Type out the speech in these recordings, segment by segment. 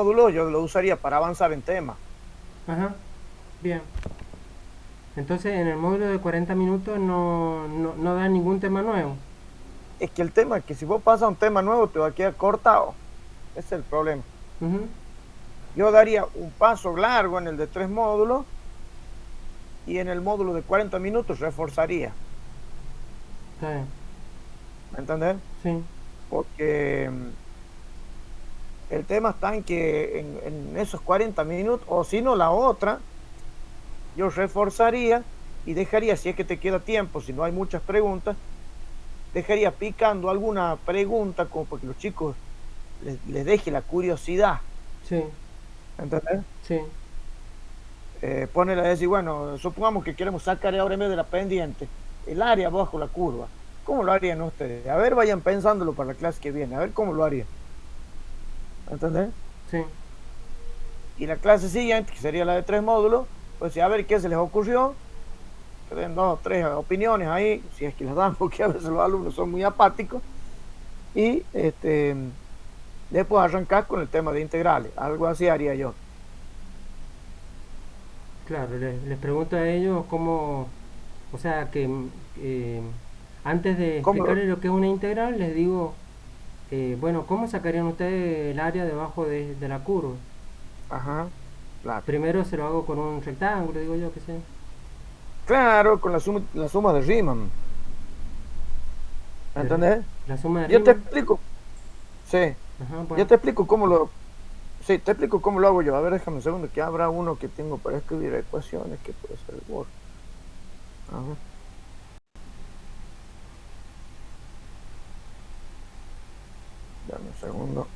módulo yo lo usaría para avanzar en tema. Ajá, bien. Entonces en el módulo de 40 minutos no da ningún tema nuevo. Es que el tema es que si vos pasas a un tema nuevo te va a quedar cortado. Ese es el problema. Ujú, Yo daría un paso largo en el de 3 módulos y en el módulo de 40 minutos reforzaría. está bien. ¿Me entendés? Sí, Porque el tema está en que en esos 40 minutos, o si no la otra, yo reforzaría y dejaría, si es que te queda tiempo, si no hay muchas preguntas, dejaría picando alguna pregunta como para que los chicos les deje la curiosidad. sí, ¿Entendés? sí. Ponerle a decir, bueno, supongamos que queremos sacar ahora en vez de la pendiente el área bajo la curva. ¿Cómo lo harían ustedes? A ver, vayan pensándolo para la clase que viene, a ver cómo lo harían. ¿Entendés? Sí, Y la clase siguiente, que sería la de 3 módulos, pues a ver qué se les ocurrió, que den 2 o 3 opiniones ahí, si es que las dan, porque a veces los alumnos son muy apáticos, y después arrancar con el tema de integrales. Algo así haría yo. claro, les pregunto a ellos cómo, o sea, que eh, antes de ¿Cómo lo? explicarles lo que es una integral, les digo, bueno, ¿cómo sacarían ustedes el área debajo de la curva? Ajá, claro. Primero se lo hago con un rectángulo, digo yo, qué sé. Claro, con la suma de Riemann. De ri- ¿Entendés? la suma de Yo te Riemann. explico, sí, Ajá, yo bueno. te explico cómo lo, sí, te explico cómo lo hago yo. A ver, déjame un segundo, que habrá uno que tengo para escribir ecuaciones, que puede ser el Word. A ver, dame un segundo.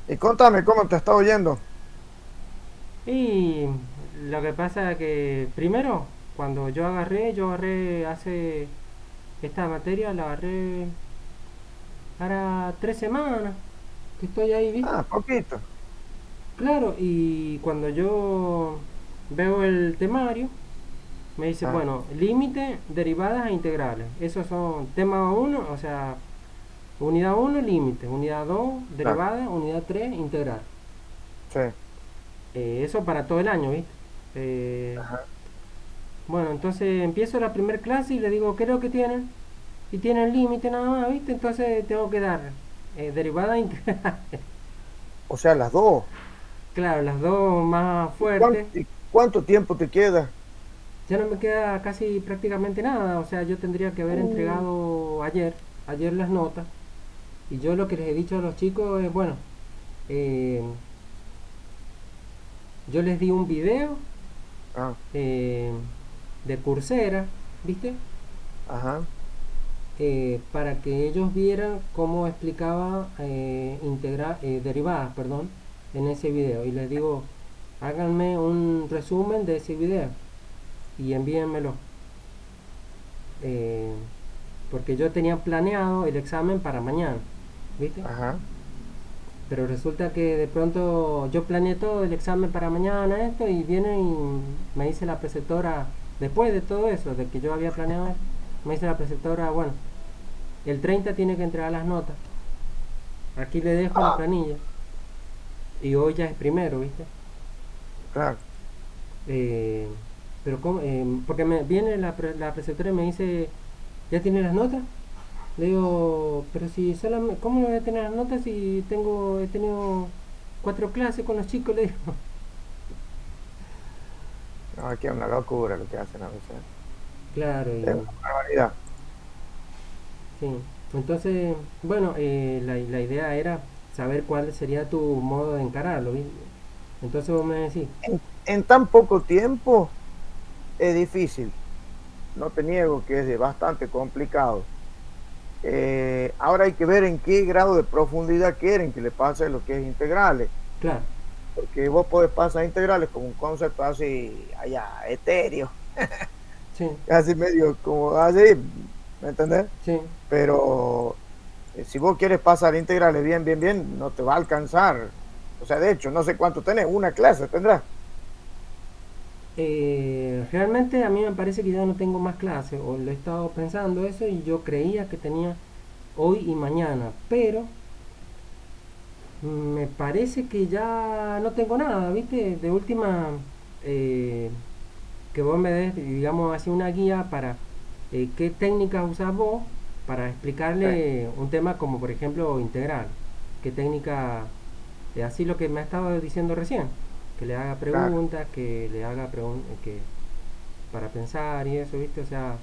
Y contame cómo te está oyendo. Y lo que pasa es que primero, cuando yo agarré hace esta materia, la agarré para 3 semanas que estoy ahí, ¿viste? Ah, poquito. Claro, y cuando yo veo el temario, me dice, Ah, bueno, límite, derivadas e integrales. Esos son tema uno, o sea, unidad uno límite, unidad 2 claro, derivada, unidad 3 integral. sí. Eso para todo el año, ¿viste? Eh, Ajá. bueno, entonces empiezo la primera clase y le digo, ¿qué es lo que tienen? Y tienen límite nada más, ¿viste? Entonces tengo que dar derivada e integral. O sea, las dos. Claro, las dos más ¿Y fuertes. cuánto tiempo te queda? Ya no me queda casi prácticamente nada, o sea, yo tendría que haber Uh, entregado ayer las notas, y yo lo que les he dicho a los chicos es, bueno, eh, yo les di un video ah, eh, de Coursera, ¿viste? ajá. Para que ellos vieran cómo explicaba derivadas, perdón, en ese video. Y les digo, háganme un resumen de ese video y envíenmelo. Eh, Porque yo tenía planeado el examen para mañana, ¿viste? Ajá. Pero resulta que de pronto yo planeé todo el examen para mañana, esto, y viene y me dice la preceptora, después de todo eso, de que yo había planeado, me dice la preceptora, bueno, el 30 tiene que entregar las notas, aquí le dejo la Ah, planilla, y hoy ya es primero, ¿viste? claro. Eh, pero ¿cómo? Porque viene la preceptora y me dice, ¿ya tiene las notas? Le digo, pero si solamente, ¿cómo no voy a tener las notas si he tenido 4 clases con los chicos? Le digo. No, aquí es una locura lo que hacen a veces. Claro, Es una y barbaridad. sí. Entonces, bueno, la idea era saber cuál sería tu modo de encararlo, ¿viste? Entonces vos me decís, En tan poco tiempo es difícil. No te niego que es bastante complicado. Ahora hay que ver en qué grado de profundidad quieren que le pase lo que es integrales, claro, porque vos podés pasar integrales como un concepto así, allá, etéreo, sí, casi medio como así, ¿me entendés? sí, Pero si vos quieres pasar integrales bien, bien, bien, no te va a alcanzar. O sea, de hecho, no sé cuánto tenés, una clase tendrás. Realmente a mí me parece que ya no tengo más clase, o lo he estado pensando eso y yo creía que tenía hoy y mañana, pero me parece que ya no tengo nada, ¿viste? De última, eh, que vos me des, digamos, así una guía para qué técnicas usas vos para Sí, explicarle un tema como, por ejemplo, integral. ¿Qué técnica, así lo que me estaba diciendo recién? Que le haga claro, preguntas, que le haga preguntas, que para pensar y eso, ¿viste? O sea,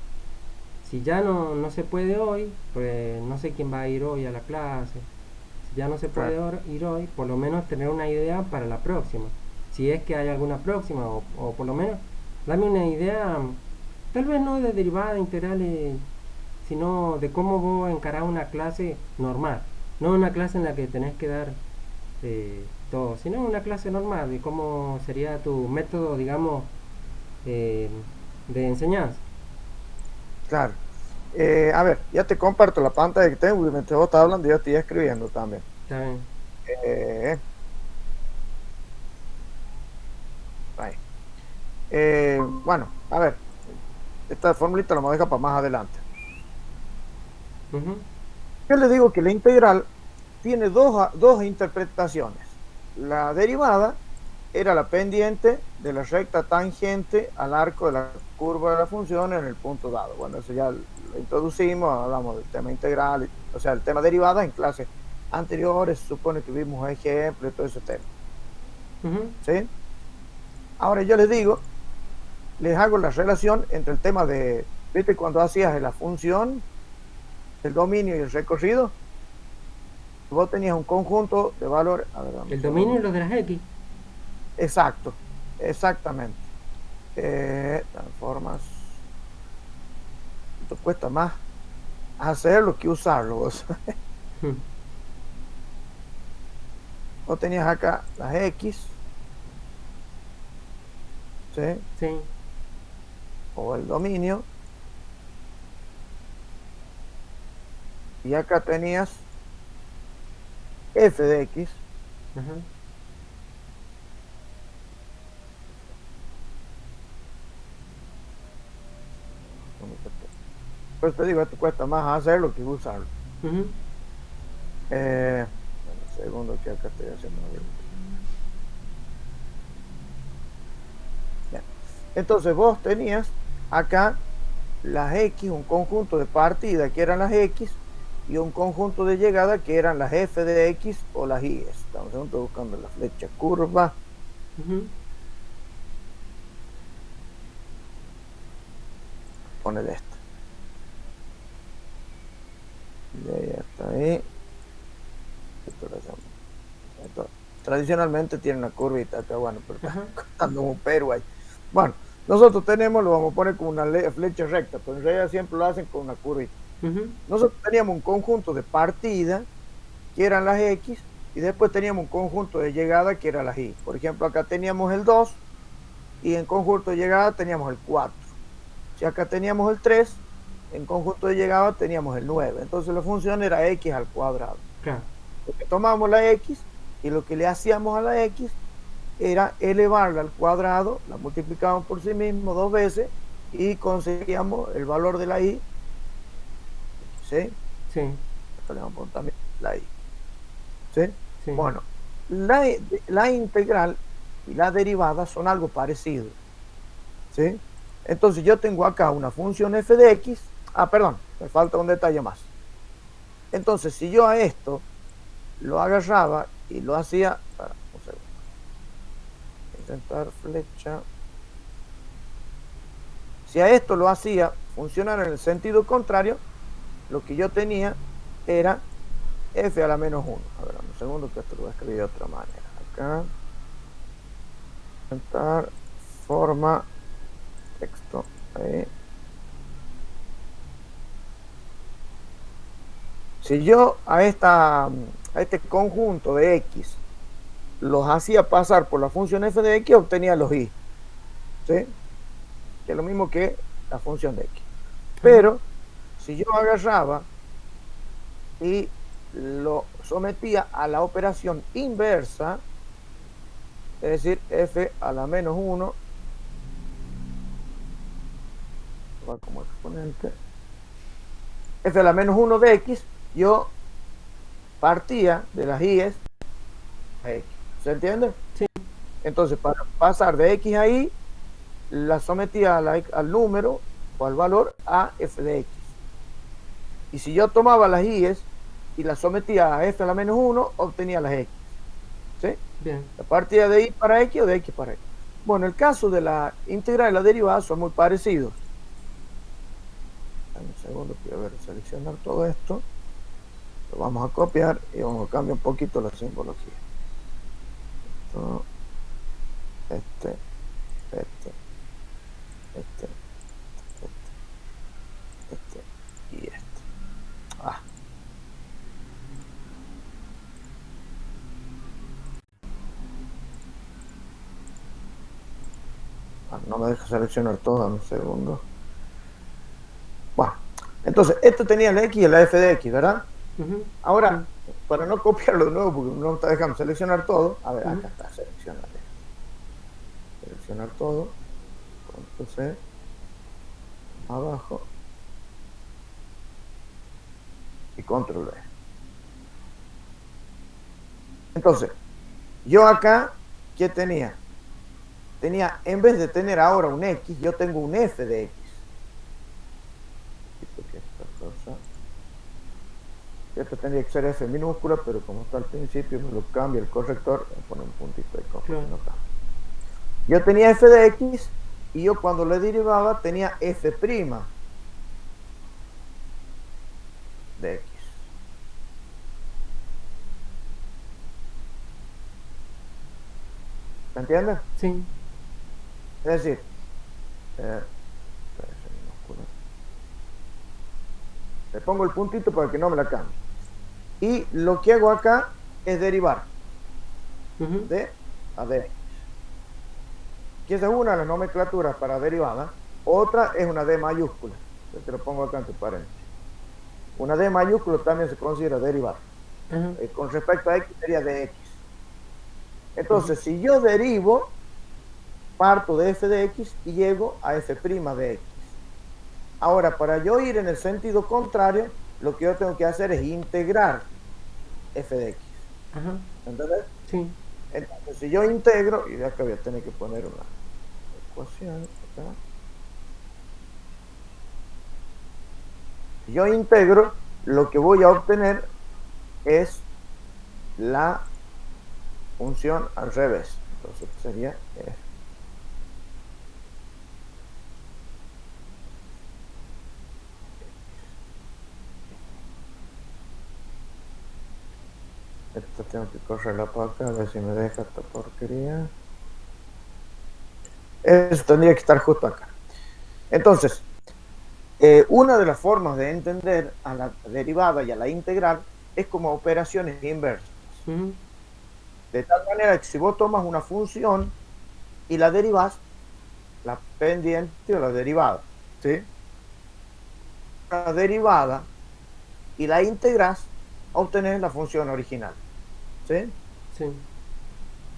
si ya no se puede hoy, pues no sé quién va a ir hoy a la clase. Si ya no se puede claro. ir hoy, por lo menos tener una idea para la próxima. Si es que hay alguna próxima, o por lo menos dame una idea, tal vez no de derivada, integrales, sino de cómo vos encarás una clase normal. No una clase en la que tenés que dar todo, sino una clase normal, de cómo sería tu método, digamos, eh, de enseñanza. Claro. A ver, ya te comparto la pantalla que tengo y mientras vos estás hablando yo estoy escribiendo también. ¿Está bien? Eh, ahí. Bueno, a ver, esta formulita la vamos a dejar para más adelante. Ujú. Yo le digo que la integral tiene dos interpretaciones. La derivada era la pendiente de la recta tangente al arco de la curva de la función en el punto dado. Bueno, eso ya lo introducimos, hablamos del tema integral, o sea, el tema derivada en clases anteriores, se supone que vimos ejemplos y todo ese tema. Ujú. ¿Sí? Ahora yo les digo, les hago la relación entre el tema de, ¿viste? Cuando hacías la función, el dominio y el recorrido, vos tenías un conjunto de valores, a ver, dame un El dominio y segundo, los de las X. exacto, exactamente. Transformas, esto cuesta más hacerlo que usarlo. Vos, Mm. vos tenías acá las X, ¿sí? Sí. O el dominio, y acá tenías f de x. Ajá. Pues te digo, esto cuesta más hacerlo que usarlo. Ujú. Dame un segundo que acá estoy haciendo. Bien. Entonces vos tenías acá las X, un conjunto de partida que eran las X y un conjunto de llegada que eran las F de X o las Y. Estamos buscando la flecha curva. Ujú. Poner esta. Y ahí está ahí. Esto lo hacemos. Esto, tradicionalmente tiene una curvita acá, bueno, pero está Ajá. contando un pero ahí. Bueno, nosotros tenemos, lo vamos a poner con una flecha recta, pero en realidad siempre lo hacen con una curvita. Ujú. Nosotros teníamos un conjunto de partida que eran las X y después teníamos un conjunto de llegada que eran las Y. Por ejemplo, acá teníamos el 2 y en conjunto de llegada teníamos el 4. Si acá teníamos el 3, en conjunto de llegada teníamos el 9. Entonces la función era X al cuadrado. Claro. Porque tomamos la X y lo que le hacíamos a la X era elevarla al cuadrado, la multiplicábamos por sí mismo dos veces y conseguíamos el valor de la Y. ¿Sí? Sí. Acá le vamos a poner también la Y. ¿Sí? Sí. Bueno, la integral y la derivada son algo parecido. ¿Sí? Entonces yo tengo acá una función f de x. Ah, perdón, me falta un detalle más. Entonces, si yo a esto lo agarraba y lo hacía, un segundo, intentar flecha. Si a esto lo hacía funcionar en el sentido contrario, lo que yo tenía era f a la menos 1. A ver, un segundo que esto lo voy a escribir de otra manera. Acá, intentar forma texto. Ahí. Si yo a este conjunto de x los hacía pasar por la función f de x, obtenía los y. ¿Sí? Que es lo mismo que la función de x. Ajá. Pero si yo agarraba y lo sometía a la operación inversa, es decir, f a la menos 1 va como exponente. F a la menos 1 de X, yo partía de las I's a X. ¿Se entiende? Sí. Entonces, para pasar de X a Y, la sometía al número o al valor a F de X. Y si yo tomaba las I's y las sometía a F a la menos 1, obtenía las X. ¿Sí? Bien. La partida de Y para X o de X para X. Bueno, el caso de la integral y la derivada son muy parecidos. Un segundo, voy a ver, seleccionar todo esto. Lo vamos a copiar y vamos a cambiar un poquito la simbología. Esto, este, y este. Ah. No me deja seleccionar todo en un segundo. Bueno, entonces, esto tenía la X y la F de X, ¿verdad? Ahora, para no copiarlo de nuevo, porque no te dejamos seleccionar todo, a ver, acá está, seleccionar. Seleccionar todo. Entonces, abajo. Y control V. Entonces, yo acá, ¿qué tenía? Tenía, en vez de tener ahora un X, yo tengo un F de X. Esto tendría que ser F minúscula, pero como está al principio, me lo cambia el corrector, me pone un puntito de cojo. Claro. No cambia. Yo tenía F de X y yo cuando le derivaba tenía F' de X. ¿Se entiende? Sí. Es decir, le pongo el puntito para que no me la cambie. Y lo que hago acá es derivar de a dx. Que esa es una de las nomenclaturas para derivada. Otra es una D mayúscula. Yo te lo pongo acá entre paréntesis. Una D mayúscula también se considera derivada. Con respecto a X sería dx. Entonces, si yo derivo, parto de F de X y llego a F' de X. Ahora, para yo ir en el sentido contrario, lo que yo tengo que hacer es integrar F de X. ¿Entendés? Sí. Entonces, si yo integro, y de acá voy a tener que poner una ecuación acá. Si yo integro, lo que voy a obtener es la función al revés. Entonces sería F. Esto tengo que correrla para acá, a ver si me deja esta porquería. Eso tendría que estar justo acá. Entonces, una de las formas de entender a la derivada y a la integral es como operaciones inversas. De tal manera que si vos tomas una función y la derivas, la pendiente o la derivada, ¿sí? La derivada y la integras, obtenés la función original. ¿Sí? Sí.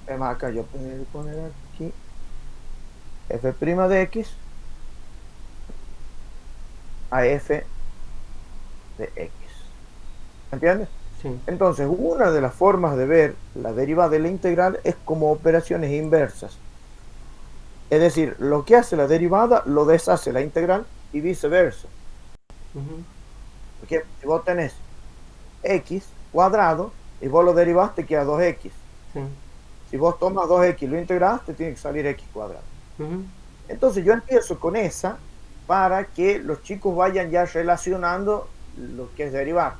Además, acá yo puedo poner aquí F' de X a F de X. ¿Entiendes? Sí. Entonces, una de las formas de ver la derivada de la integral es como operaciones inversas. Es decir, lo que hace la derivada lo deshace la integral y viceversa. Porque si vos tenés X cuadrado y vos lo derivás, te queda 2X. Sí. Si vos tomas 2X y lo integrás, te tiene que salir X cuadrado. Entonces yo empiezo con esa para que los chicos vayan ya relacionando lo que es derivar.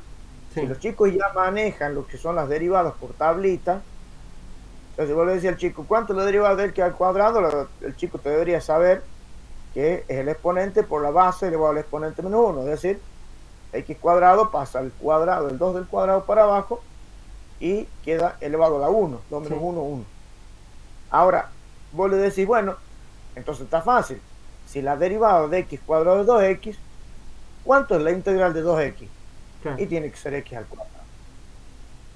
Sí. Si los chicos ya manejan lo que son las derivadas por tablita, entonces vos le decís al chico, ¿cuánto es la derivada del que al cuadrado? El chico te debería saber que es el exponente por la base elevado al exponente menos 1, es decir, X cuadrado pasa al cuadrado, el 2 del cuadrado para abajo, y queda elevado a la 1, 2 menos 1, 1. Ahora, vos le decís, bueno, entonces está fácil. Si la derivada de X cuadrado es 2X, ¿cuánto es la integral de 2X? Claro. Y tiene que ser X al cuadrado.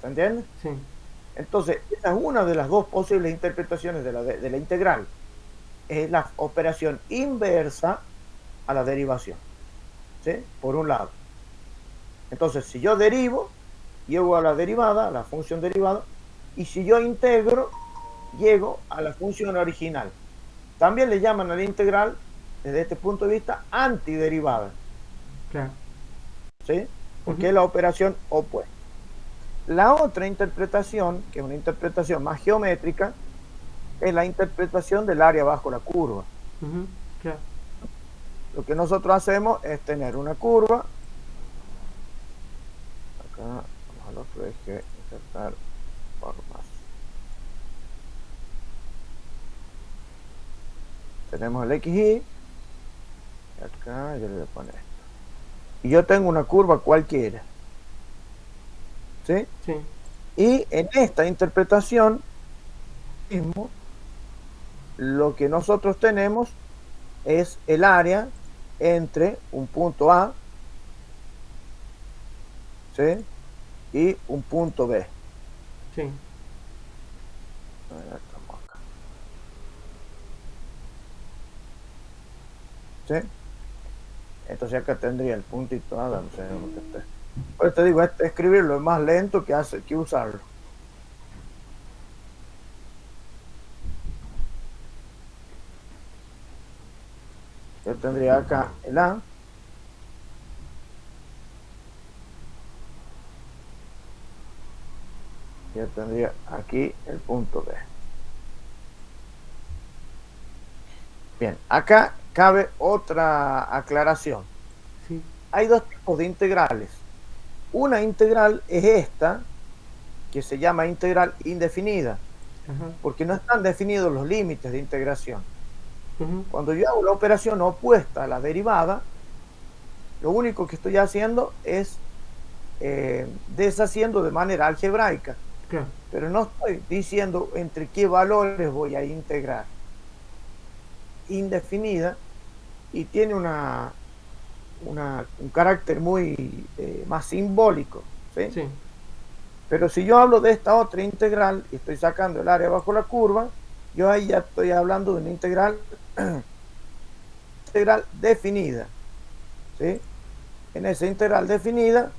¿Se entiende? Sí. Entonces, esa es una de las dos posibles interpretaciones de la integral. Es la operación inversa a la derivación, ¿sí? Por un lado. Entonces, si yo derivo, llego a la derivada, a la función derivada, y si yo integro, llego a la función original. También le llaman a la integral, desde este punto de vista, antiderivada, Claro. ¿sí? Porque Ujú. es la operación opuesta. La otra interpretación, que es una interpretación más geométrica, es la interpretación del área bajo la curva. Ujú. Claro. Lo que nosotros hacemos es tener una curva. Acá vamos al otro eje, insertar formas. Tenemos el XY. Y acá yo le voy a poner esto. Y yo tengo una curva cualquiera, ¿sí? Sí. Y en esta interpretación mismo, lo que nosotros tenemos es el área entre un punto A, ¿sí? Y un punto B. Sí. Ahí estamos acá, ¿sí? Entonces acá tendría el puntito A, dame un segundo que esté. Pues te digo, escribirlo es más lento que usarlo. Yo tendría acá el A. Yo tendría aquí el punto B. Bien, acá cabe otra aclaración. Sí. Hay dos tipos de integrales. Una integral es esta, que se llama integral indefinida, Ajá. porque no están definidos los límites de integración. Ujú. Cuando yo hago la operación opuesta a la derivada, lo único que estoy haciendo es deshaciendo de manera algebraica, Claro. pero no estoy diciendo entre qué valores voy a integrar. Indefinida y tiene un carácter muy más simbólico, ¿sí? Sí. Pero si yo hablo de esta otra integral y estoy sacando el área bajo la curva, yo ahí ya estoy hablando de una integral definida, ¿sí? En esa integral definida,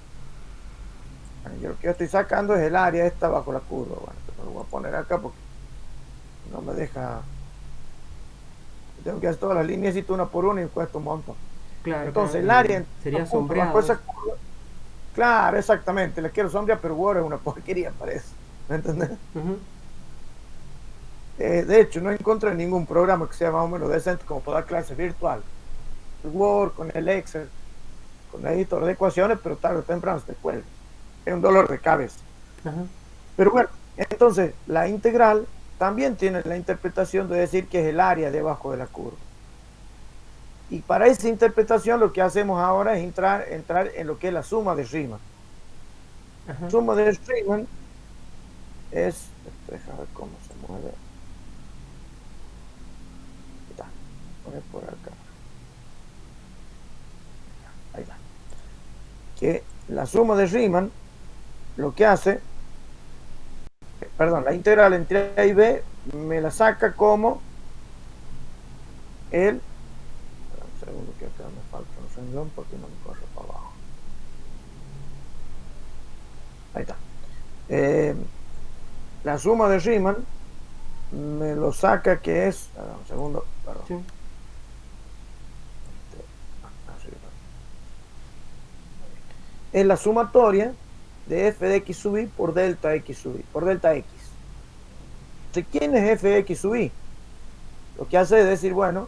yo lo que yo estoy sacando es el área esta bajo la curva. Bueno, esto lo voy a poner acá porque no me deja. Tengo que hacer todas las líneas y una por una y cuesta un montón. Claro, claro. Entonces, el área en Sería punto bajo sombreado esa eso. curva, claro, exactamente, le quiero sombrear, pero Word es una porquería para eso. ¿Me entendés? Ujú. De hecho, no encontré ningún programa que sea más o menos decente como para dar clases virtual. El Word, con el Excel, con el editor de ecuaciones, pero tarde o temprano se te cuelga. Es un dolor de cabeza. Ajá. Pero bueno, entonces la integral también tiene la interpretación de decir que es el área debajo de la curva. Y para esa interpretación lo que hacemos ahora es entrar en lo que es la suma de Riemann. Ajá. Suma de Riemann es, déjame ver cómo se mueve. Ahí está, poner por acá. Ahí está. Que la suma de Riemann lo que hace, perdón, la integral entre A y B me la saca como el, un segundo que acá me falta un renglón porque no me corre para abajo. Ahí está. La suma de Riemann me lo saca que es, un segundo, perdón. Sí. Es la sumatoria de f de x sub i por delta x sub i, por delta x. Entonces, ¿quién es f de x sub i? Lo que hace es decir, bueno,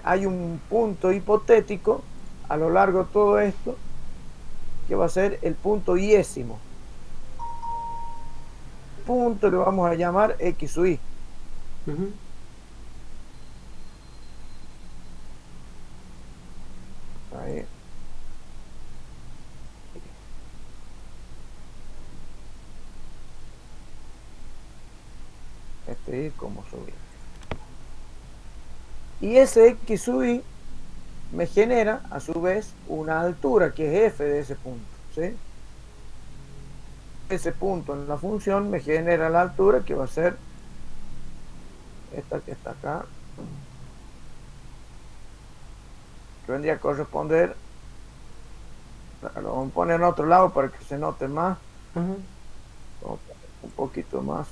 hay un punto hipotético a lo largo de todo esto que va a ser el punto iésimo. Punto lo vamos a llamar x sub i. Ujú. Ahí. Este es como subir. Y ese x sub i me genera a su vez una altura que es f de ese punto, ¿sí? Ese punto en la función me genera la altura que va a ser esta que está acá, que vendría a corresponder, lo vamos a poner en otro lado para que se note más, Ajá. vamos a poner un poquito más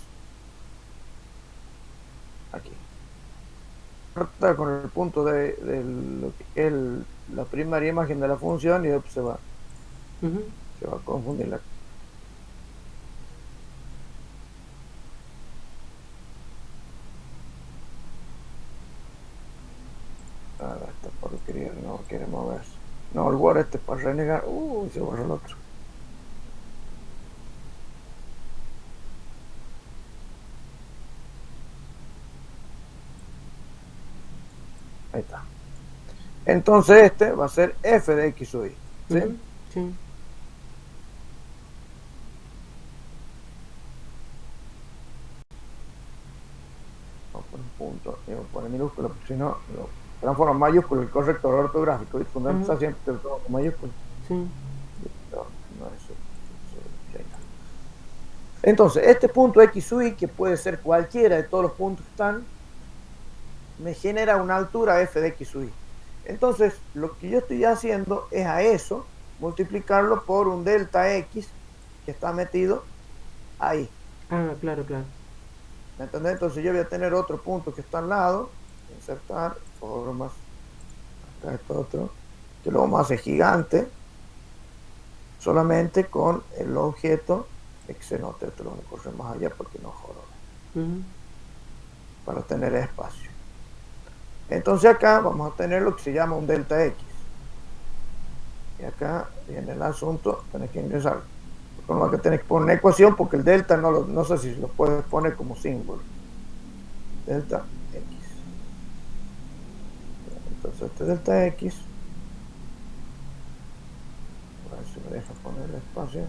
aquí. Con el punto de lo que es la primaria imagen de la función y después Ujú. se va a confundir la. Esta porquería no quiere moverse. No, el Word este para renegar. Se borró el otro. Ahí está. Entonces este va a ser f de x sub y. ¿Sí? Ujú. Sí. Vamos a poner un punto y vamos a poner minúscula, porque si no, lo transforma en mayúscula el corrector ortográfico. ¿Viste? Cuando Ajá. está siempre te lo tomo con mayúscula. Sí. No, no es eso. Ahí está. Entonces, este punto x sub y, que puede ser cualquiera de todos los puntos que están, me genera una altura f de x sub y. Entonces, lo que yo estoy haciendo es a eso multiplicarlo por un delta x que está metido ahí. Ah, claro, claro. ¿Me entendés? Entonces yo voy a tener otro punto que está al lado, insertar, formas, acá está otro, que lo vamos a hacer gigante, solamente con el objeto de que se note. Esto lo vamos a correr más allá porque no jodo, Ujú. para tener espacio. Entonces acá vamos a tener lo que se llama un delta x. Y acá viene el asunto, tenés que ingresar. Con lo que tenés que poner una ecuación, porque el delta no sé si lo puedes poner como símbolo. Delta x. Entonces este delta x, a ver si me deja poner el espacio.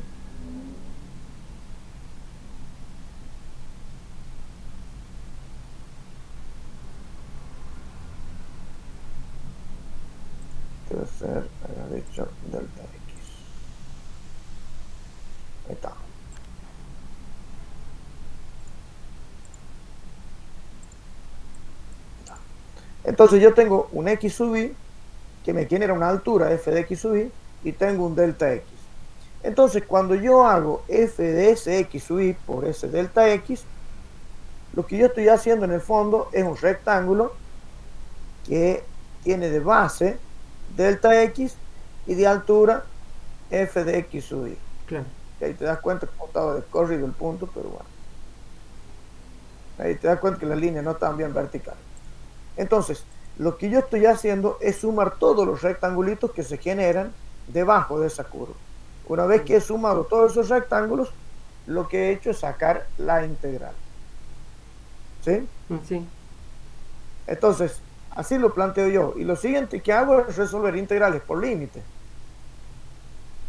Debe ser, había dicho, delta x. Ahí está. Entonces yo tengo un x sub y que me genera una altura f de x sub y tengo un delta x. Entonces cuando yo hago f de ese x sub y por ese delta x, lo que yo estoy haciendo en el fondo es un rectángulo que tiene de base delta x y de altura f de x sub y. Claro. Y ahí te das cuenta que estaba descorrido el punto, pero bueno. Ahí te das cuenta que las líneas no están bien verticales. Entonces, lo que yo estoy haciendo es sumar todos los rectangulitos que se generan debajo de esa curva. Una vez que he sumado todos esos rectángulos, lo que he hecho es sacar la integral. ¿Sí? Sí. Entonces, así lo planteo yo. Y lo siguiente que hago es resolver integrales por límite.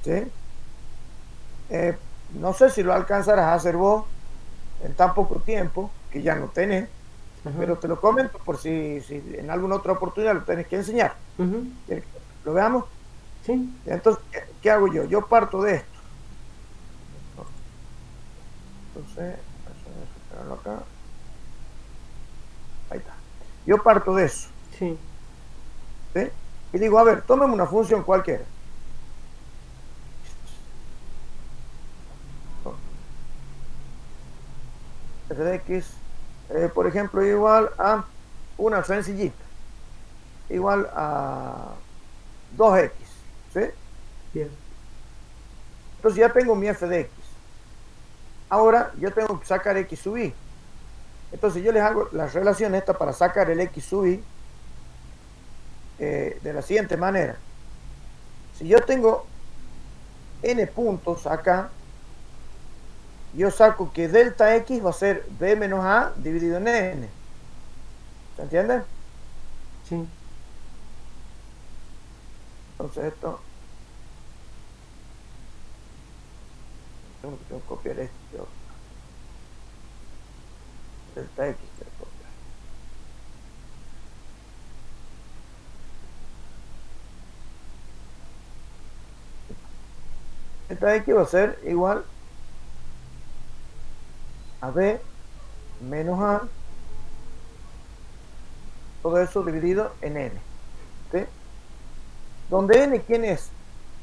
¿Sí? No sé si lo alcanzarás a hacer vos en tan poco tiempo, que ya no tenés, Ajá. pero te lo comento por si en alguna otra oportunidad lo tenés que enseñar. Ujú. ¿Lo veamos? Sí. Entonces, ¿qué hago yo? Yo parto de esto. Entonces, eso pegarlo acá. Ahí está. Yo parto de eso. Sí. ¿Sí? Y digo, a ver, tómeme una función cualquiera. F de x, por ejemplo, igual a una sencillita. Igual a 2x. ¿Sí? Bien. Entonces ya tengo mi f de x. Ahora yo tengo que sacar x sub y. Entonces yo les hago la relación esta para sacar el x sub y de la siguiente manera. Si yo tengo n puntos acá, yo saco que delta x va a ser b menos a dividido en n. ¿Se entiende? Sí. Entonces esto, tengo que copiar esto. Delta x quiero copiar. Delta x va a ser igual a b menos a, todo eso dividido en n. ¿Sí? donde n, ¿quién es?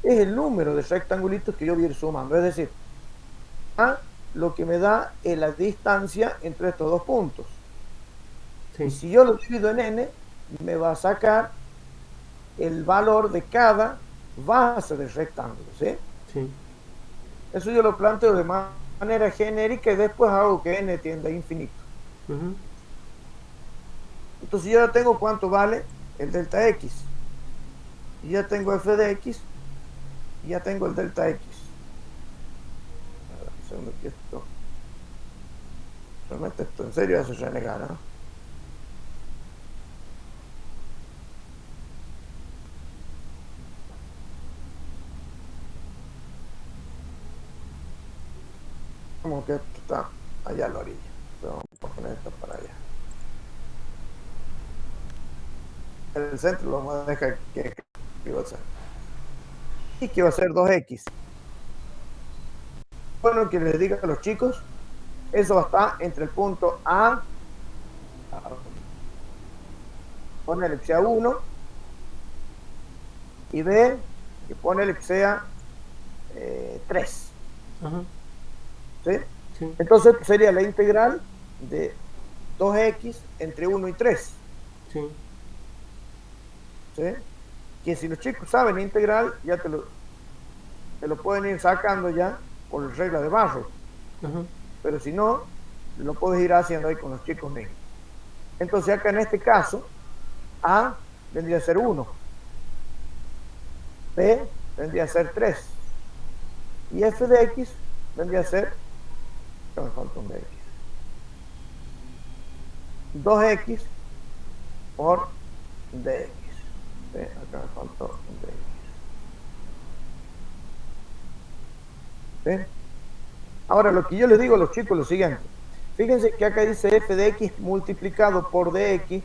Es el número de rectangulitos que yo voy a ir sumando. Es decir, A lo que me da es la distancia entre estos dos puntos. Y Sí, si yo lo divido en n, me va a sacar el valor de cada base del rectángulo, ¿sí? sí. Eso yo lo planteo de manera genérica y después hago que n tienda a infinito. Ujú. Entonces yo ya tengo cuánto vale el delta x. Y ya tengo f de x y ya tengo el delta x. A ver, un segundo que esto, realmente esto en serio hace renegar, ¿no? Como que esto está allá a la orilla. Entonces vamos a poner esto para allá. El centro lo vamos a dejar que va a ser. Y que va a ser 2x. Bueno, que les diga a los chicos, eso va a estar entre el punto A, ponele que sea 1, y B, que ponele que sea 3. Ajá, ¿Sí? sí. Entonces sería la integral de 2x entre 1 y 3. Sí. ¿Sí? Que si los chicos saben integral, ya te lo pueden ir sacando ya por regla de barro. Ajá. Pero si no, lo puedes ir haciendo ahí con los chicos mismos. Entonces acá en este caso, A vendría a ser 1, B vendría a ser 3 y f de x vendría a ser, me falta un de x, 2x por dx. ¿Sí? Acá me faltó un dx. ¿Sí? Ahora, lo que yo les digo a los chicos es lo siguiente. Fíjense que acá dice f de x multiplicado por dx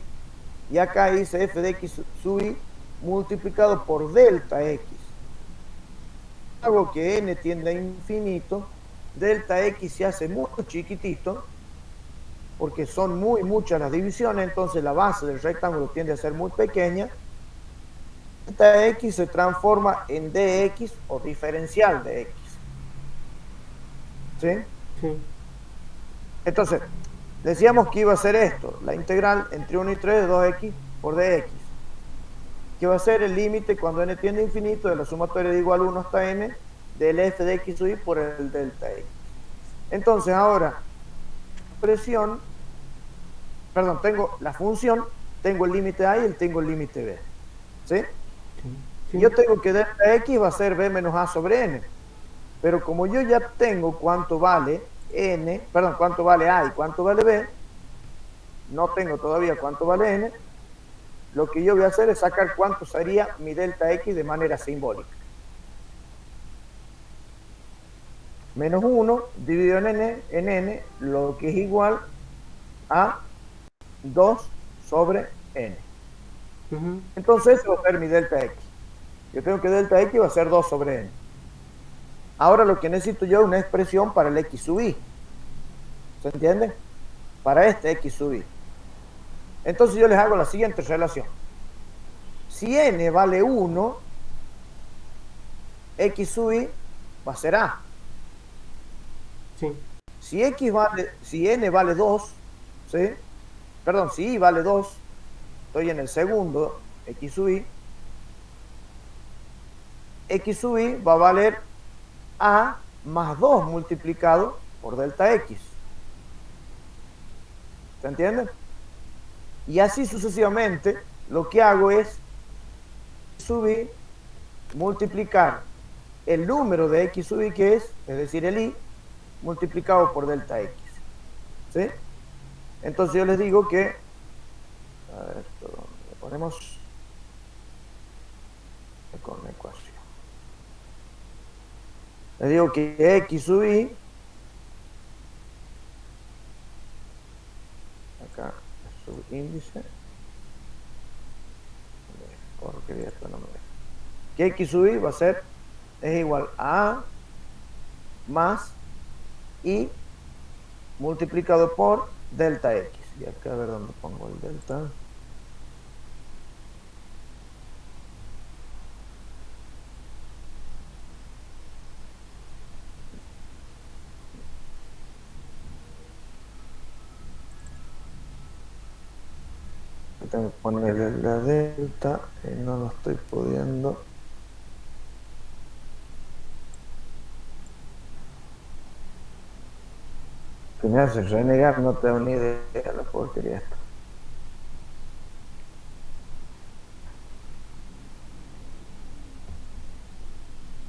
y acá dice f de x sub y multiplicado por delta x. Hago que n tienda a infinito, delta x se hace muy chiquitito, porque son muy muchas las divisiones, entonces la base del rectángulo tiende a ser muy pequeña. Delta x se transforma en dx o diferencial de x. ¿Sí? Sí. Entonces, decíamos que iba a ser esto, la integral entre 1 y 3 de 2x por dx, que va a ser el límite cuando n tiende a infinito de la sumatoria de igual 1 hasta n del f de x sub y por el delta x. Entonces, ahora, expresión, perdón, tengo la función, tengo el límite a y tengo el límite b. ¿Sí? Sí. Y Sí. yo tengo que delta x va a ser b menos a sobre n. Pero como yo ya tengo cuánto vale n, perdón, cuánto vale a y cuánto vale b, no tengo todavía cuánto vale n, lo que yo voy a hacer es sacar cuánto sería mi delta x de manera simbólica. Menos 1 dividido en n, lo que es igual a 2 sobre n. Ujú. Entonces, eso va a ser mi delta x. Yo tengo que delta x va a ser 2 sobre n. Ahora lo que necesito yo es una expresión para el x sub i. ¿Se entiende? Para este x sub i. Entonces yo les hago la siguiente relación. Si n vale 1, x sub i va a ser a. Sí. Si n vale 2, ¿sí? Perdón, si i vale 2, estoy en el segundo x sub i, x sub i va a valer a más 2 multiplicado por delta x. ¿Se entiende? Y así sucesivamente, lo que hago es subir, multiplicar el número de x sub i que es decir, el i, multiplicado por delta x. ¿Sí? Entonces yo les digo que, a ver, esto le ponemos con la ecuación. Les digo que x sub i, acá, subíndice, porque esto no me deja. Que x sub i va a ser, es igual a más i multiplicado por delta x. Y acá a ver dónde pongo el delta. tengo que ponerle la delta y no lo estoy pudiendo. Que me hace renegar, no tengo ni idea de la porquería esta.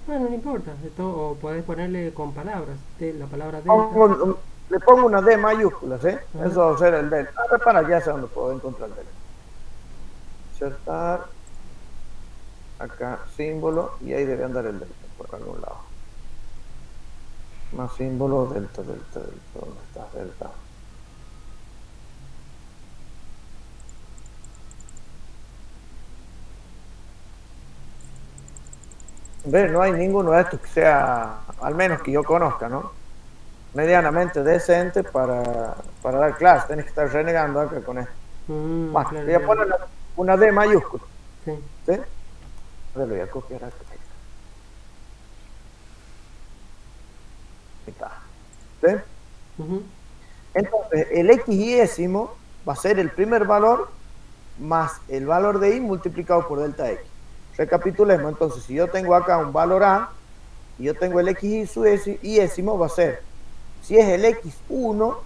Bueno, no importa, o podés ponerle con palabras, la palabra delta. Le pongo una D mayúscula, ¿sí? Ajá. Eso va a ser el delta. Para ya sé dónde puedo encontrar el delta. Insertar, acá símbolo, y ahí debe andar el delta por algún lado. Más símbolo, delta, delta, delta. ¿Dónde está delta? Ve, no hay ninguno de estos que sea, al menos que yo conozca, ¿no? Medianamente decente para dar clase. Tenés que estar renegando acá con esto. Bueno, Claro, voy a claro. poner una D mayúscula, Sí. ¿sí? Lo voy a copiar acá. Ahí está. ¿Sí? Ujú. Entonces, el x yésimo va a ser el primer valor más el valor de y multiplicado por delta x. Recapitulemos, entonces, si yo tengo acá un valor a y yo tengo el x y su yésimo, va a ser, si es el x1,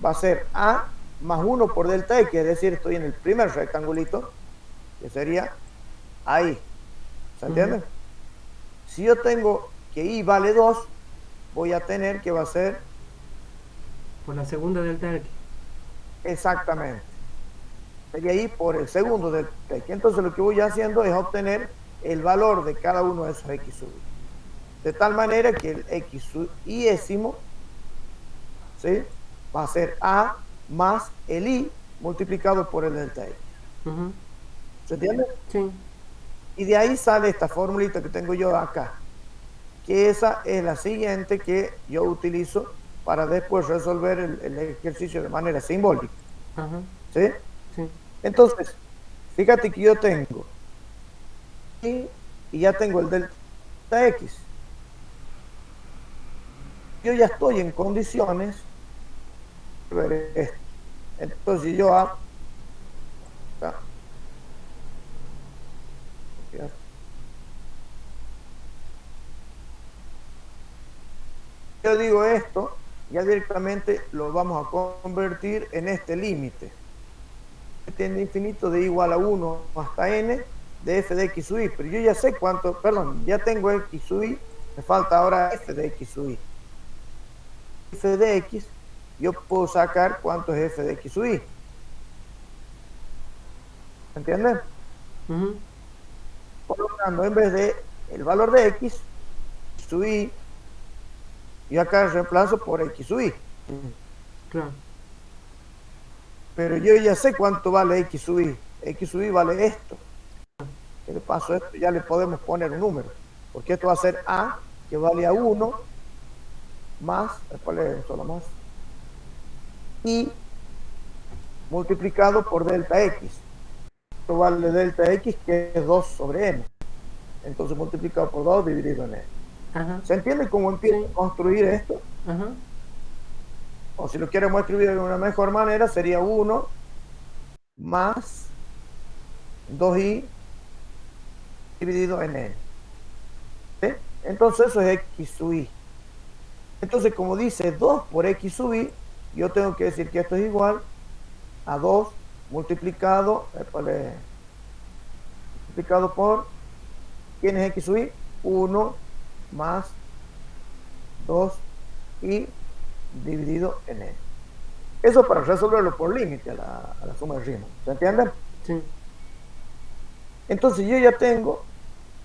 va a ser a más 1 por delta x, es decir, estoy en el primer rectangulito, que sería ahí. ¿Se Ujú. entiende? Si yo tengo que y vale 2, voy a tener que va a ser Por la segunda delta x. exactamente. Sería ahí por el segundo delta x. Entonces lo que voy haciendo es obtener el valor de cada uno de esos x sub i. De tal manera que el x sub iésimo, ¿sí? Va a ser a más el y multiplicado por el delta x. Ujú. ¿Se entiende? Sí. Y de ahí sale esta formulita que tengo yo acá, que esa es la siguiente que yo utilizo para después resolver el ejercicio de manera simbólica. Ajá. ¿Sí? Sí. Entonces, fíjate que yo tengo y ya tengo el delta x. Yo ya estoy en condiciones de ver esto. Entonces yo yo digo esto, ya directamente lo vamos a convertir en este límite. Tiende infinito de igual a 1 hasta n de f de x sub i, pero yo ya sé cuánto, perdón, ya tengo x sub i, me falta ahora f de x sub i. F de x, yo puedo sacar cuánto es f de x sub i. ¿Entiendes? Ujú. Colocando en vez de el valor de x sub i, yo acá reemplazo por x sub i. Claro. Pero yo ya sé cuánto vale x sub i. X sub i vale esto. Que le paso esto, ya le podemos poner un número. Porque esto va a ser a, que vale a 1, más, después solo más, y multiplicado por delta x. Esto vale delta x, que es 2 sobre n. Entonces multiplicado por 2 dividido en n. Ajá. ¿Se entiende cómo empiezo Sí. a construir esto? Ajá. O si lo queremos escribir de una mejor manera, sería 1 más 2i dividido en n. ¿Sí? Entonces eso es x sub i. Entonces, como dice 2 por x sub i, yo tengo que decir que esto es igual a 2 multiplicado, multiplicado por, ¿quién es x sub i? 1 más 2 y dividido en n. Eso para resolverlo por límite a la suma de Riemann. ¿Se entiende? Sí. Entonces yo ya tengo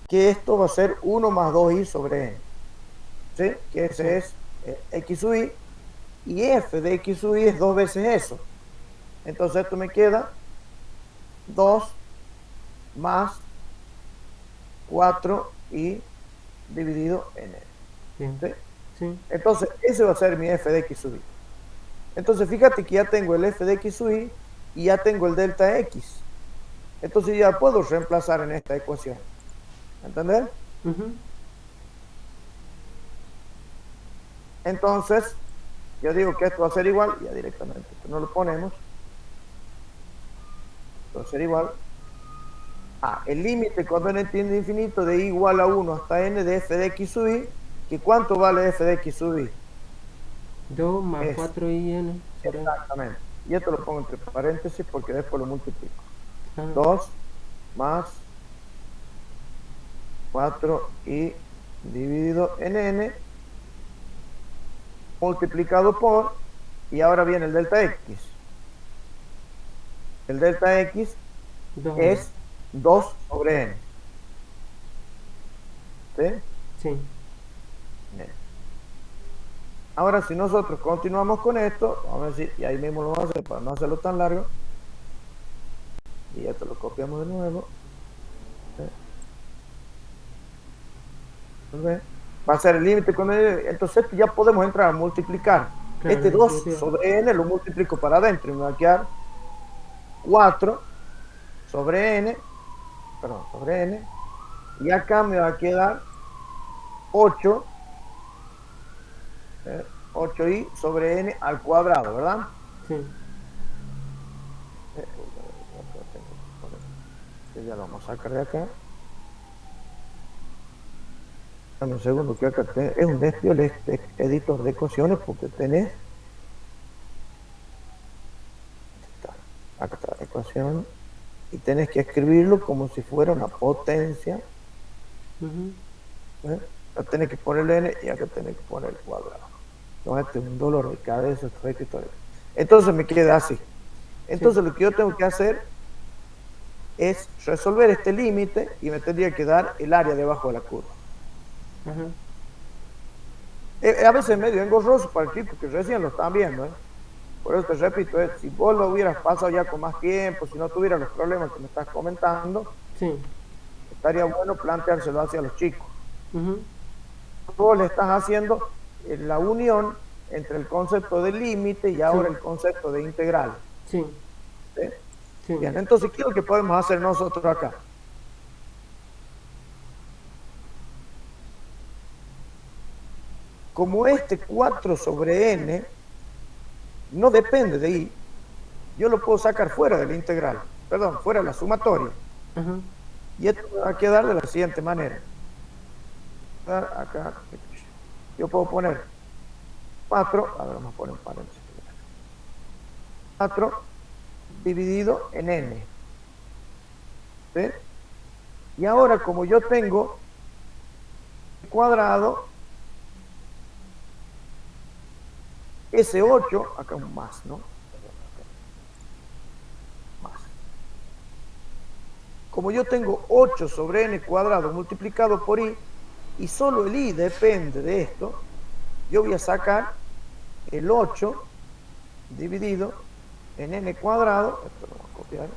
que esto va a ser 1 más 2i sobre n. ¿Sí? Que Sí. ese es x sub i. Y f de x sub i es 2 veces eso. Entonces esto me queda 2 más 4i dividido en n. Bien. ¿Sí? Sí. Entonces ese va a ser mi f de x sub i. Entonces fíjate que ya tengo el f de x sub i y ya tengo el delta x. Entonces ya puedo reemplazar en esta ecuación. ¿Entendés? Ujú. Entonces, yo digo que esto va a ser igual, ya directamente no lo ponemos. Entonces sería igual a el límite cuando n tiende a infinito de igual a 1 hasta n de f de x sub i, que ¿cuánto vale f de x sub i? 2 más Es 4in sobre... exactamente. Y esto lo pongo entre paréntesis porque después lo multiplico. Ajá. 2 más 4i dividido en n multiplicado por, y ahora viene el delta x. El delta x 2n. es 2 sobre n. ¿Sí? Sí. Bien. Ahora, si nosotros continuamos con esto, vamos a decir, y ahí mismo lo vamos a hacer para no hacerlo tan largo, y esto lo copiamos de nuevo. ¿Sí? Va a ser el límite con el, entonces ya podemos entrar a multiplicar. Claro, Este en 2 definitiva. sobre n lo multiplico para adentro y me va a quedar 4 sobre n, perdón, sobre n, y acá me va a quedar 8, 8i sobre n al cuadrado, ¿verdad? Sí. Ya lo vamos a sacar de acá. Dame un segundo, que acá es un desvío el editor de ecuaciones porque tenés. Acá está la ecuación. Y tenés que escribirlo como si fuera una potencia. ¿Eh? Acá tenés que poner el n y acá tenés que poner el cuadrado. No, este es un dolor de cabeza. Entonces me queda así. Entonces lo que yo tengo que hacer es resolver este límite y me tendría que dar el área debajo de la curva. Ajá. A veces es medio engorroso para el tipo que recién lo están viendo. Por eso te repito, si vos lo hubieras pasado ya con más tiempo, si no tuvieras los problemas que me estás comentando, Sí. estaría bueno planteárselo hacia los chicos. Ujú. Vos le estás haciendo la unión entre el concepto de límite y ahora Sí. el concepto de integral. Sí. ¿Sí? Sí. Bien, entonces, ¿qué es lo que podemos hacer nosotros acá? Como este 4 sobre n no depende de i, yo lo puedo sacar fuera de la integral, perdón, fuera de la sumatoria. Ajá. Y esto me va a quedar de la siguiente manera. Acá, yo puedo poner 4, a ver, vamos a poner un paréntesis. 4 dividido en n. ¿Sí? Y ahora, como yo tengo cuadrado, ese 8, acá un más, ¿no? Más. Como yo tengo 8 sobre n cuadrado multiplicado por i, y solo el i depende de esto, yo voy a sacar el 8 dividido en n cuadrado, esto lo voy a copiar,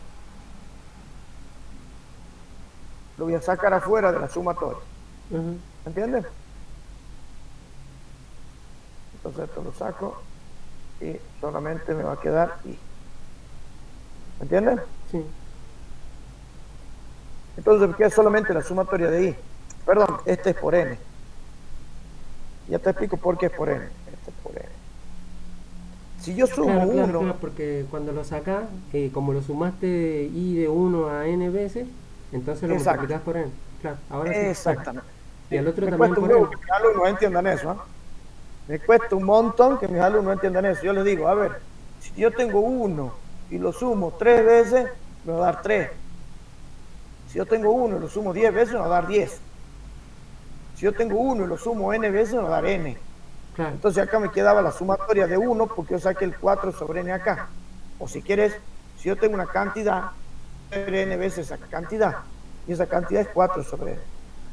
lo voy a sacar afuera de la sumatoria. Ujú. ¿Entiendes? Entonces esto lo saco y solamente me va a quedar i. ¿Entiendes? Sí. Entonces me queda solamente la sumatoria de i. Perdón, este es por n. Ya te explico por qué es por n. Este es por n. Si yo sumo Claro, claro, 1, claro, porque cuando lo sacas, como lo sumaste i de 1 a n veces, entonces lo exacto, multiplicas por n. Claro, ahora sí. Sí. exactamente. Y al otro Me también cuesta un por n. huevo que mis alumnos entiendan eso. ¿Eh? Me cuesta un montón que mis alumnos entiendan eso. Yo les digo, a ver, si yo tengo 1 y lo sumo 3 veces, me va a dar 3. Si yo tengo 1 y lo sumo 10 veces, me va a dar 10. Si yo tengo 1 y lo sumo n veces, me va a dar n. Claro. Entonces acá me quedaba la sumatoria de 1 porque yo saqué el 4 sobre n acá. O si quieres, si yo tengo una cantidad, n veces esa cantidad. Y esa cantidad es 4 sobre n.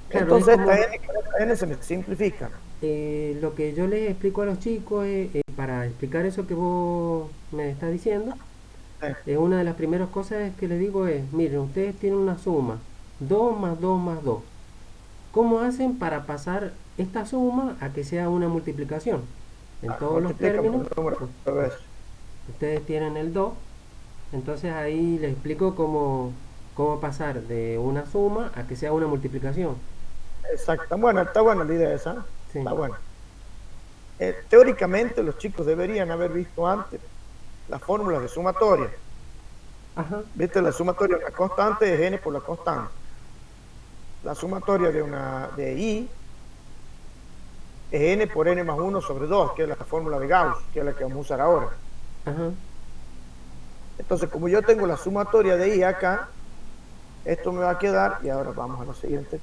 Claro, es Entonces como esta n se me simplifica. lo que yo les explico a los chicos es, para explicar eso que vos me estás diciendo, una de las primeras cosas que les digo es, miren, ustedes tienen una suma, 2 más 2 más 2. ¿Cómo hacen para pasar esta suma a que sea una multiplicación? En todos los Multiplica por términos, el número de veces. ustedes tienen el 2, entonces ahí les explico cómo pasar de una suma a que sea una multiplicación. Exacto. Bueno, está buena la idea esa. Sí. Está buena. Teóricamente los chicos deberían haber visto antes las fórmulas de sumatoria. Ajá, ¿Viste? La sumatoria de una constante es n por la constante. La sumatoria de i es n por n más 1 sobre 2, que es la fórmula de Gauss, que es la que vamos a usar ahora. ajá. Entonces, como yo tengo la sumatoria de i acá, esto me va a quedar, y ahora vamos a la siguiente.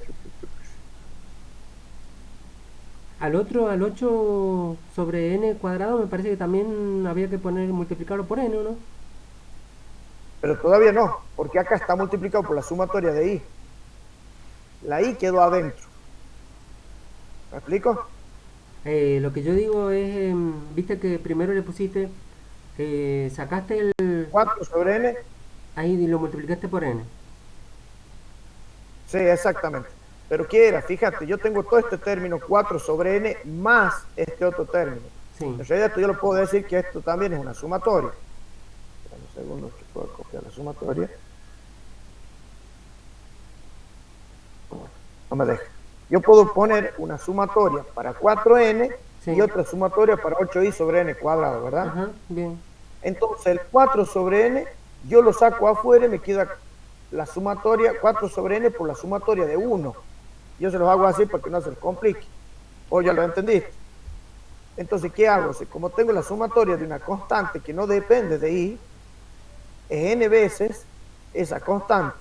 Al 8 sobre n cuadrado me parece que también había que poner multiplicarlo por n, ¿o no? Pero todavía no, porque acá está multiplicado por la sumatoria de i. La i quedó adentro. ¿Me explico? Lo que yo digo es, viste que primero le pusiste, sacaste el, 4 sobre n. ahí y lo multiplicaste por n. Sí, exactamente. Pero ¿qué era? Fíjate, yo tengo todo este término 4 sobre n más este otro término. Sí, En realidad, yo lo puedo decir que esto también es una sumatoria. Espera un segundo que puedo copiar la sumatoria. No me deja. Yo puedo poner una sumatoria para 4n y sí. otra sumatoria para 8i sobre n cuadrado, ¿verdad? Ajá, bien. Entonces el 4 sobre n yo lo saco afuera y me queda la sumatoria 4 sobre n por la sumatoria de 1. Yo se los hago así para que no se les complique. O ya lo entendiste. Entonces, ¿qué hago? Como tengo la sumatoria de una constante que no depende de i, es n veces esa constante.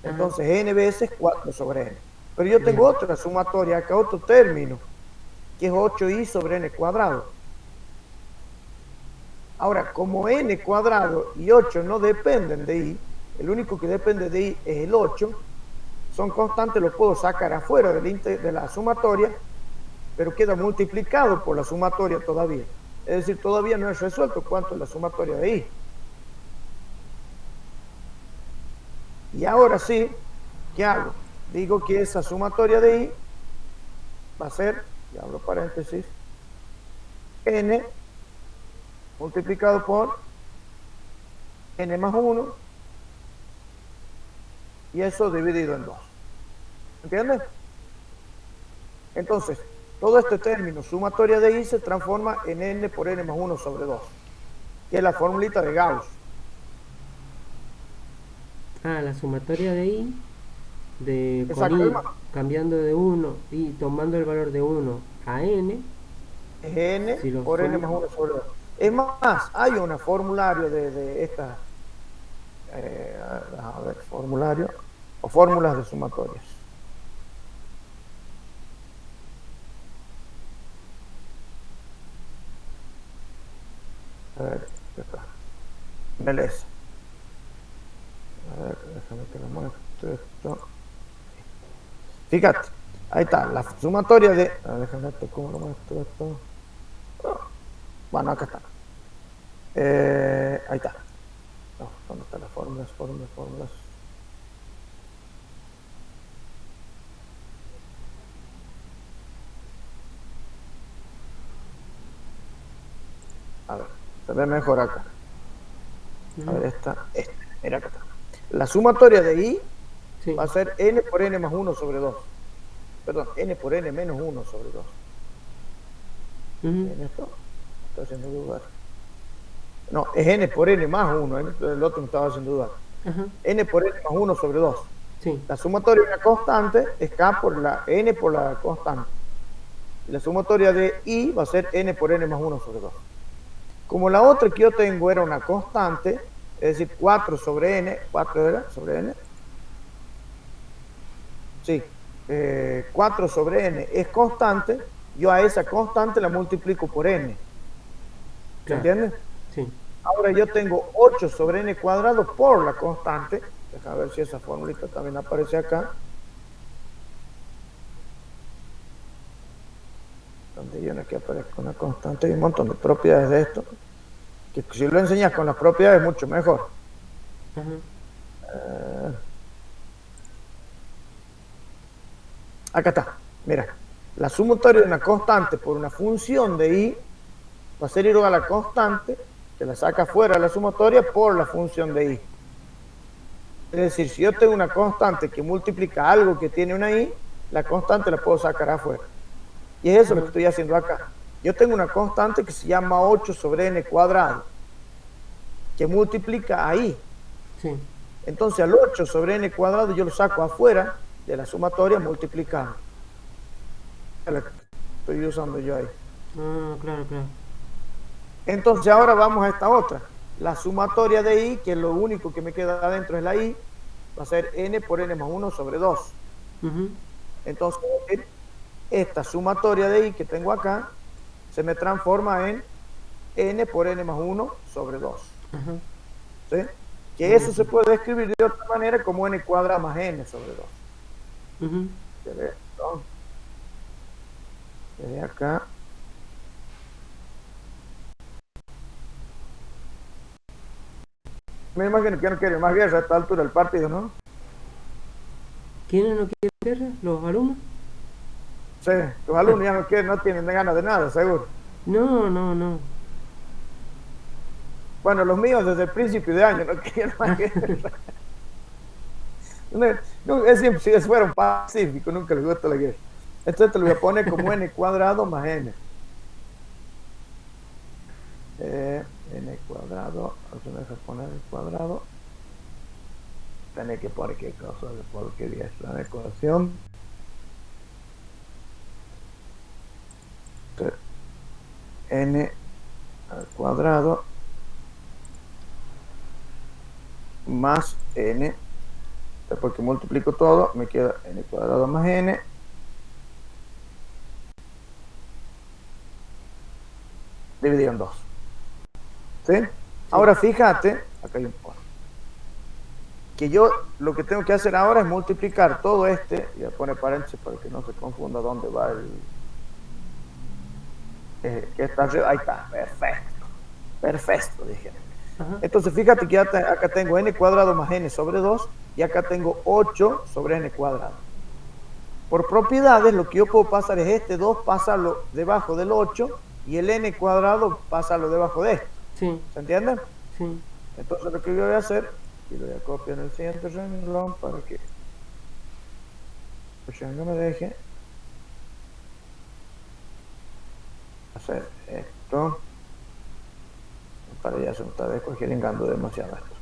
Ajá, Entonces, n veces 4 sobre n. Pero yo bien. tengo otra sumatoria acá, otro término, que es 8i sobre n cuadrado. Ahora, como n cuadrado y 8 no dependen de i, el único que depende de i es el 8, son constantes, lo puedo sacar afuera de la sumatoria, pero queda multiplicado por la sumatoria todavía. Es decir, todavía no es resuelto cuánto es la sumatoria de i. Y ahora sí, ¿qué hago? Digo que esa sumatoria de i va a ser, y abro paréntesis, n multiplicado por n más 1, y eso dividido en 2. ¿Entiendes? Entonces, todo este término, sumatoria de i, se transforma en n por n más 1 sobre 2, que es la formulita de Gauss. Ah, la sumatoria de i, con Exacto, i cambiando de uno y tomando el valor de uno a n, es n si lo por n sumo. más 1 sobre 2. Es más, hay un formulario de estas, a ver, formulario, o fórmulas de sumatorias. A ver, ¿qué está? MLS. A ver, déjame que lo muestre esto. Fíjate, ahí está, la sumatoria de. A ver, déjame ver cómo lo muestro esto. Bueno, acá está. Ahí está. No, ¿dónde están las fórmulas? Fórmulas, fórmulas. A ver, se ve mejor acá. A Ujú, ver, esta. Mira acá está. La sumatoria de i sí. va a ser n por n más 1 sobre 2. Perdón, n por n menos 1 sobre 2. Ujú, ¿En esto? Estoy haciendo dudar. No, es n por n más 1. El otro me estaba haciendo dudar. ajá, N por n más 1 sobre 2. sí. La sumatoria de una constante es k por la n por la constante. Y la sumatoria de i va a ser n por n más 1 sobre 2. Como la otra que yo tengo era una constante, es decir, 4 sobre n, 4 era sobre n. Sí, 4 sobre n es constante, yo a esa constante la multiplico por n. ¿Se Claro, entiende? sí. Ahora yo tengo 8 sobre n cuadrado por la constante. Déjame ver si esa formulita también aparece acá. Donde yo no es que aparezca una constante. Hay un montón de propiedades de esto. Que si lo enseñas con las propiedades, mucho mejor. Ajá, Acá está. Mira, la sumatoria de una constante por una función de i va a ser igual a la constante que la saca fuera de la sumatoria por la función de i. Es decir, si yo tengo una constante que multiplica algo que tiene una i, la constante la puedo sacar afuera. Y es eso lo que ajá, estoy haciendo acá. Yo tengo una constante que se llama 8 sobre n cuadrado, que multiplica a i. Sí. Entonces al 8 sobre n cuadrado yo lo saco afuera de la sumatoria multiplicando. Es la que estoy usando yo ahí. Ah, claro, claro. Entonces ahora vamos a esta otra. La sumatoria de i, que lo único que me queda adentro es la i, va a ser n por n más 1 sobre 2. Ujú. Entonces, esta sumatoria de i que tengo acá se me transforma en n por n más 1 sobre 2. Ajá. ¿Sí? Que Bueno, eso se sí. puede escribir de otra manera como n cuadrado más n sobre 2. Ujú. Desde acá. Me imagino que ya no quiere más guerra a esta altura del partido, ¿no? ¿Quiénes no quieren guerra? ¿Los alumnos? Sí, tus alumnos ya no quieren, no tienen ganas de nada, seguro. No, no, no. Bueno, los míos desde el principio de año no quieren más guerra. No, no, es siempre, si fueron pacíficos, nunca les gusta la guerra. Entonces te lo voy a poner como n cuadrado más n. N cuadrado, se me deja poner el cuadrado. Tiene que poner qué cosa de porquería es la ecuación. N al cuadrado más n. Después que multiplico todo, me queda n cuadrado más n. Dividido en 2. ¿Sí? Sí. Ahora fíjate, acá hay un por. Que yo lo que tengo que hacer ahora es multiplicar todo este, y voy a poner paréntesis para que no se confunda dónde va el. Que está, ahí está, perfecto. Perfecto, dije. Ajá. Entonces fíjate que acá tengo n cuadrado más n sobre 2 y acá tengo 8 sobre n cuadrado. Por propiedades, lo que yo puedo pasar es este 2, pasarlo debajo del 8 y el n cuadrado pasarlo debajo de esto. Sí. ¿Se entiende? Sí. Entonces lo que yo voy a hacer, y lo voy a copiar en el siguiente renglón para que no me deje hacer esto. Para ya se me está descuajeringando demasiado esto.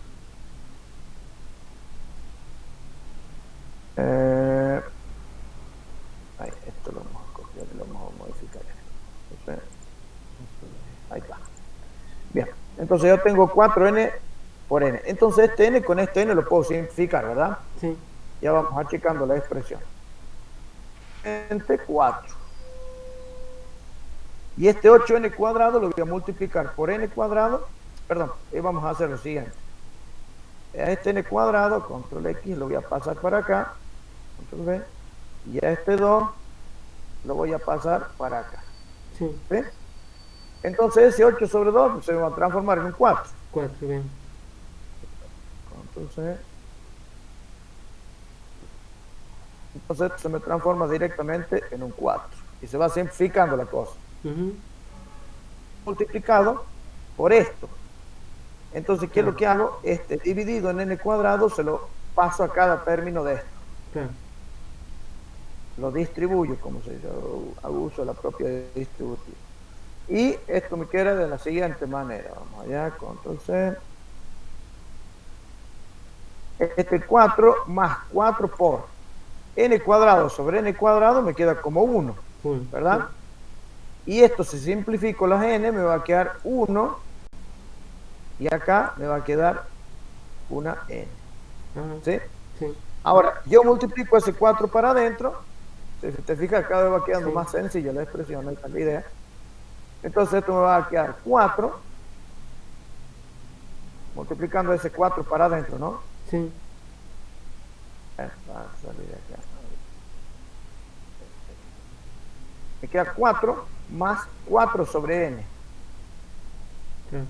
Esto lo vamos a copiar y lo vamos a modificar. Entonces, ahí está. Bien, entonces yo tengo 4n por n. Entonces este n con este n lo puedo simplificar, ¿verdad? Sí. Ya vamos achicando la expresión. Entre 4. Y este 8n cuadrado lo voy a multiplicar por n cuadrado. Perdón, y vamos a hacer lo siguiente. A este n cuadrado, control X, lo voy a pasar para acá. Control V. Y a este 2 lo voy a pasar para acá. Sí. ¿Sí? Entonces ese 8 sobre 2 se va a transformar en un 4. 4, bien. Entonces se me transforma directamente en un 4. Y se va simplificando la cosa. Ujú. Multiplicado por esto. Entonces, ¿qué es lo Claro. que hago? Este dividido en n cuadrado se lo paso a cada término de esto. Claro. Lo distribuyo, como se dice, uso la propia distributiva. Y esto me queda de la siguiente manera. Vamos allá, control C. Este 4 más 4 por n cuadrado sobre n cuadrado me queda como 1, Uno. ¿verdad? Y esto, si simplifico las n, me va a quedar 1 y acá me va a quedar una n. Ajá. ¿Sí? Sí. Ahora, yo multiplico ese 4 para adentro. Si te fijas, cada vez va quedando Sí. más sencilla la expresión, esta es la idea. Entonces esto me va a quedar 4, multiplicando ese 4 para adentro, ¿no? Sí. Va a salir acá. Me queda 4 más 4 sobre n. Claro.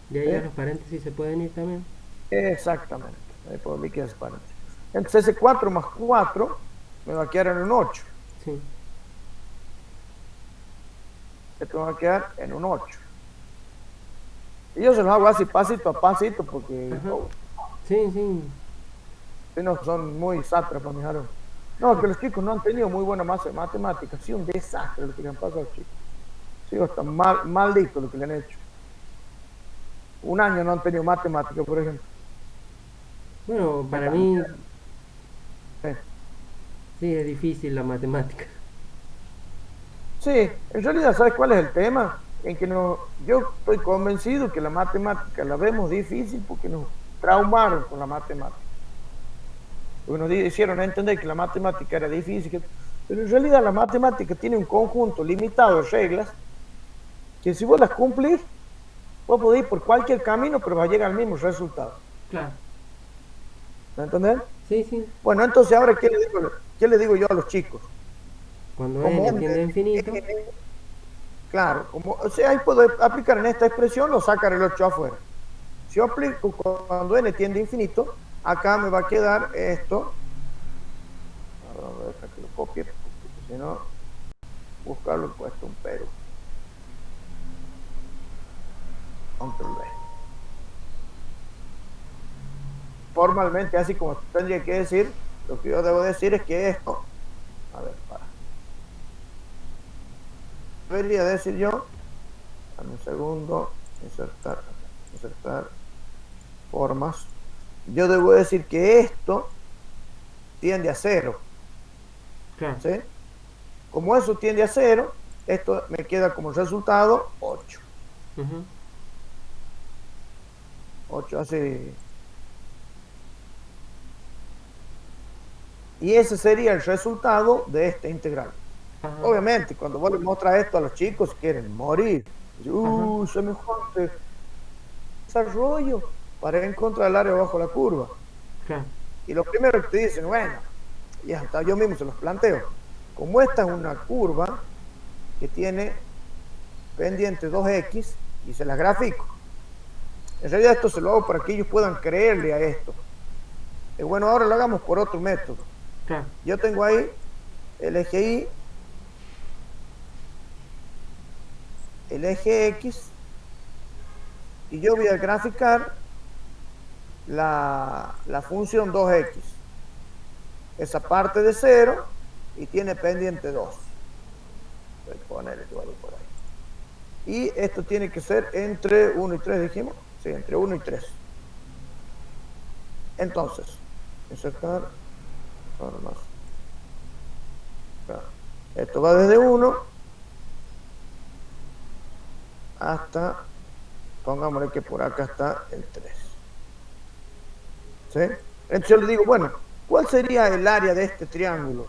De ahí a ¿Sí? los paréntesis se pueden ir también. Exactamente. Ahí puedo liquidar ese paréntesis. Entonces ese 4 más 4 me va a quedar en un 8. Sí. Esto me va a quedar en un 8. Y yo se los hago así pasito a pasito porque Ajá. Sí, sí. si no son muy sátrapas, mis alumnos. No, que los chicos no han tenido muy buena matemática. Ha sido un desastre lo que le han pasado a los chicos. Sí, está maldito lo que le han hecho. Un año no han tenido matemática, por ejemplo. Bueno, Me para mí cambiaron. Sí. sí es difícil la matemática. Sí, en realidad, ¿sabes cuál es el tema? En que no, yo estoy convencido que la matemática la vemos difícil porque nos traumaron con la matemática. Porque nos hicieron entender que la matemática era difícil, pero en realidad la matemática tiene un conjunto limitado de reglas que si vos las cumplís, vos podés ir por cualquier camino, pero va a llegar al mismo resultado. Claro. ¿Me entendés? Sí, sí. Bueno, entonces ahora, qué le digo yo a los chicos? Cuando Como, n tiende a infinito, claro, como, o sea, ahí puedo aplicar en esta expresión o sacar el 8 afuera. Si yo aplico cuando n tiende a infinito, acá me va a quedar esto. Ahora voy a dejar que lo copie, porque si no, buscarlo he puesto un pero. Control V. Formalmente, así como tendría que decir, lo que yo debo decir es que esto, a ver, debería decir yo, dame un segundo, insertar formas. Yo debo decir que esto tiende a cero, claro. ¿sí? Como eso tiende a cero, esto me queda como resultado 8. Ujú. 8 así. Y ese sería el resultado de esta integral. Ajá. Obviamente, cuando vos le mostras esto a los chicos, quieren morir. Ajá. Semejante desarrollo para encontrar el área bajo la curva. Claro. Y lo primero que te dicen, bueno, y hasta yo mismo se los planteo, como esta es una curva que tiene pendiente 2x y se las grafico. En realidad esto se lo hago para que ellos puedan creerle a esto. Y bueno, ahora lo hagamos por otro método. Claro. Yo tengo ahí el eje Y, el eje X, y yo voy a graficar la función 2x. Esa parte de 0 y tiene pendiente 2. Voy a poner igual por ahí. Y esto tiene que ser entre 1 y 3, dijimos. Sí, entre 1 y 3. Entonces, insertar formas. Esto va desde 1 hasta, pongámosle que por acá está el 3. ¿Sí? Entonces yo le digo, bueno, ¿cuál sería el área de este triángulo?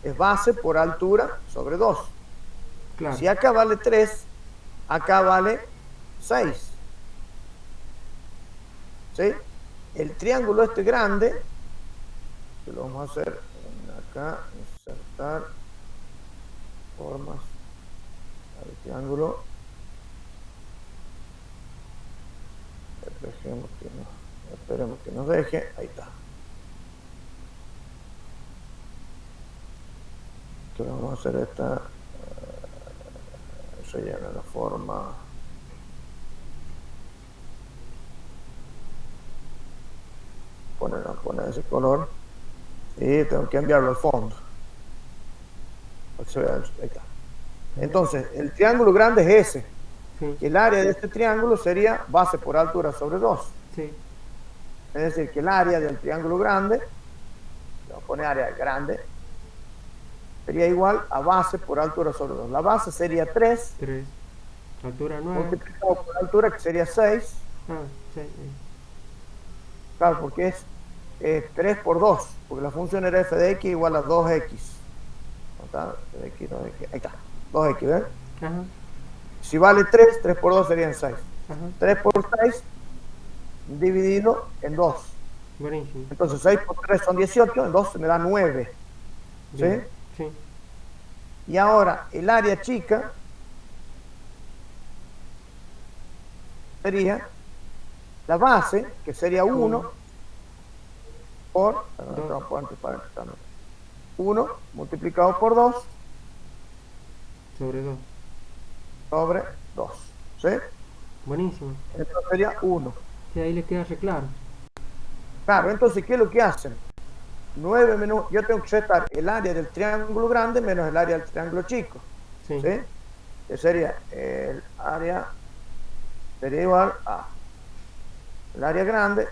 Es base por altura sobre 2. Claro. Si acá vale 3, acá vale 6. ¿Sí? El triángulo este grande, que lo vamos a hacer acá, insertar formas al triángulo. Esperemos que nos deje. Ahí está. Que vamos a hacer esta. Rellena la forma. Poner ese color. Y tengo que enviarlo al fondo. Para que se vea. Ahí está. Entonces, el triángulo grande es ese. Sí. Que el área de este triángulo sería base por altura sobre 2. Sí. Es decir, que el área del triángulo grande, vamos a poner área grande, sería igual a base por altura sobre 2. La base sería 3, 3. Altura 9. multiplicado por altura, que sería 6. Ah, sí. Claro, porque es 3 por 2, porque la función era f de x igual a 2x. ¿Está? X, 2x. Ahí está, 2x, ¿ven? Ajá. Si vale 3, 3 por 2 serían 6. Ajá. 3 por 6 dividido en 2. Buenísimo. Entonces 6 por 3 son 18, en 2 me da 9. ¿Sí? Bien. Sí. Y ahora el área chica sería la base, que sería 1, 1 por 2. 1 multiplicado por 2 Sobre 2. sobre 2. ¿Sí? Buenísimo. Entonces sería 1. Sí, ahí les queda re claro. Claro, entonces, ¿qué es lo que hacen? 9 menos, yo tengo que restar el área del triángulo grande menos el área del triángulo chico. Sí. ¿Sí? Que sería el área, sería igual a el área grande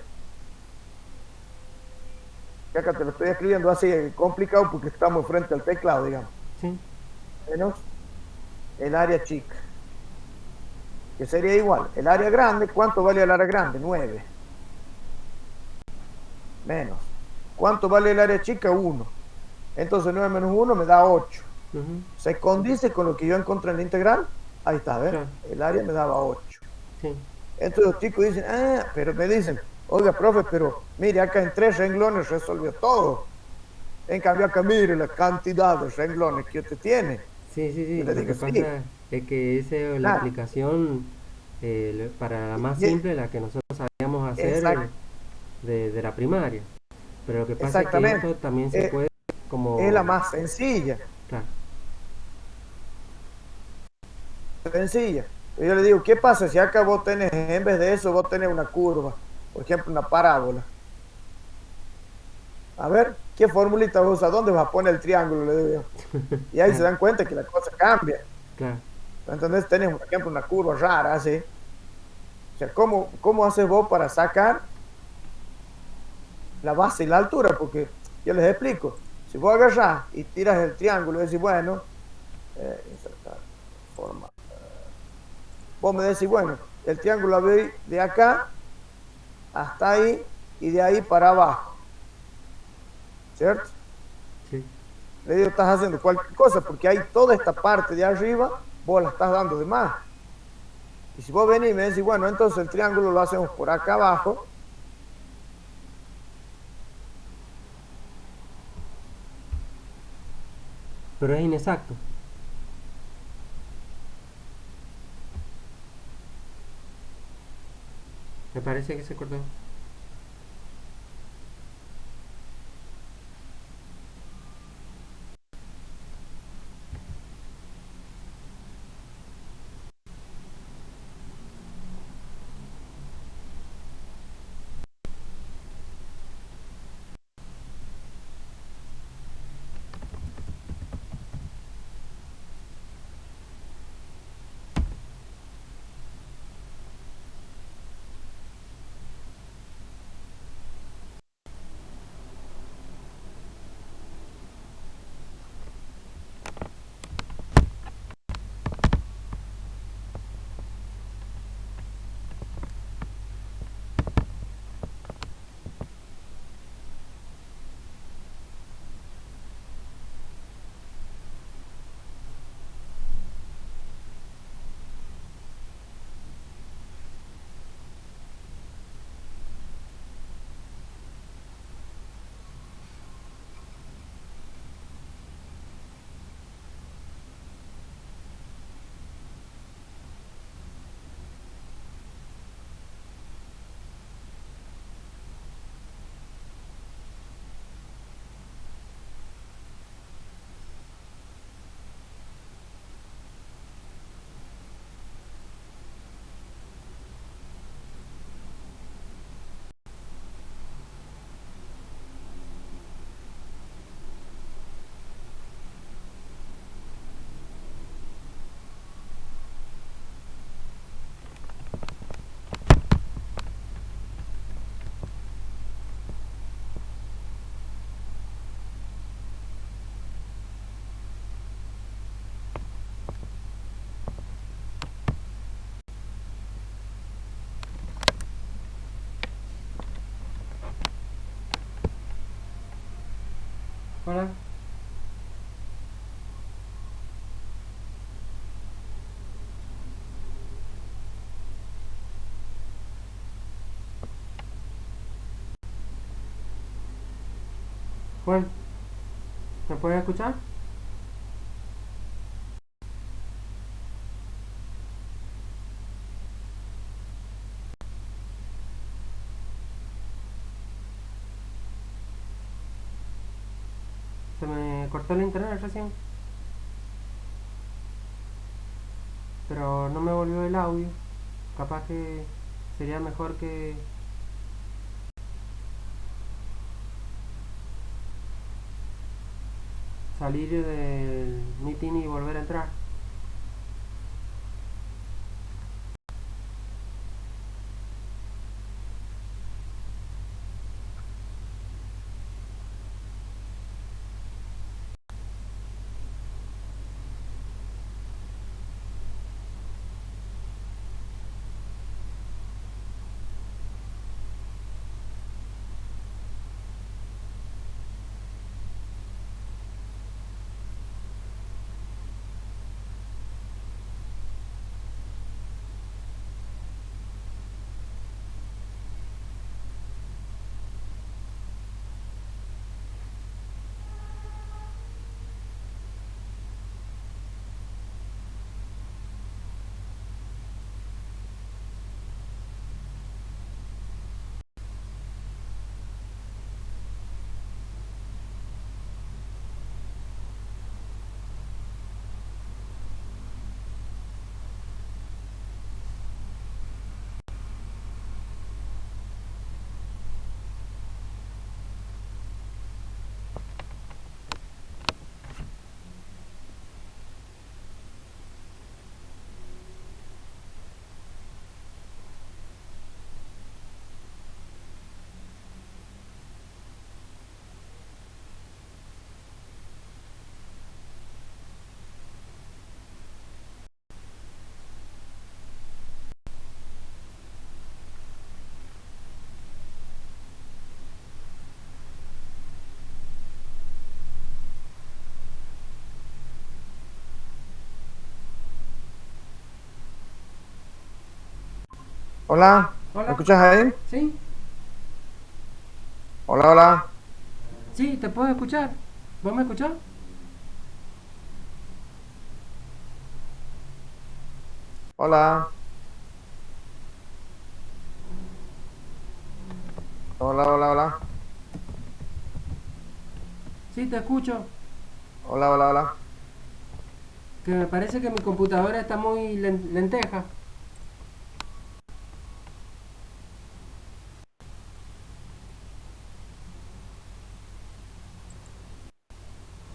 que acá te lo estoy escribiendo así complicado porque estamos frente al teclado, digamos, Sí. menos el área chica, que sería igual. El área grande, ¿cuánto vale el área grande? 9 menos. ¿Cuánto vale el área chica? 1. Entonces 9 menos 1 me da 8. Ujú. Se condice con lo que yo encontré en la integral. Ahí está, ¿ves? Claro. El área me daba 8. Sí. Entonces los chicos dicen, pero me dicen, oiga, profe, pero mire, acá en 3 renglones resolvió todo. En cambio, acá mire la cantidad de renglones que usted tiene. Sí, sí, Yo sí. le Lo que digo, sí, pasa es que esa es la claro. aplicación para la más Y simple, la que nosotros sabíamos hacer exact, de la primaria. Pero lo que pasa es que exactamente. esto también se Es, puede es como... la más sencilla, Claro. sencilla. Yo le digo, ¿qué pasa si acá vos tenés, en vez de eso, vos tenés una curva? Por ejemplo, una parábola. A ver, ¿qué formulita vos usas? ¿Dónde vas a poner el triángulo? Le digo yo. Y ahí se Claro, dan cuenta que la cosa cambia. claro. Entonces tenés, por ejemplo, una curva rara, así. O sea, ¿cómo haces vos para sacar la base y la altura? Porque yo les explico. Si vos agarrás y tiras el triángulo y decís, bueno, insertar forma. Vos me decís, bueno, el triángulo lo voy de acá hasta ahí y de ahí para abajo, ¿cierto? Sí. Le digo, estás haciendo cualquier cosa porque hay toda esta parte de arriba, vos la estás dando de más. Y si vos venís y me decís, bueno, entonces el triángulo lo hacemos por acá abajo, Pero es inexacto. Me parece que se cortó. Hola. Juan, ¿me puedes escuchar? Se me cortó el internet recién, pero no me volvió el audio. Capaz que sería mejor que salir del meeting y volver a entrar. Hola, ¿me Hola. escuchas ahí? ¿Sí? Hola, hola, Sí, te puedo escuchar. ¿Vos me escuchás? hola, hola, hola, hola, Sí, te escucho. hola, hola, hola, Que me parece que mi computadora está muy lenteja.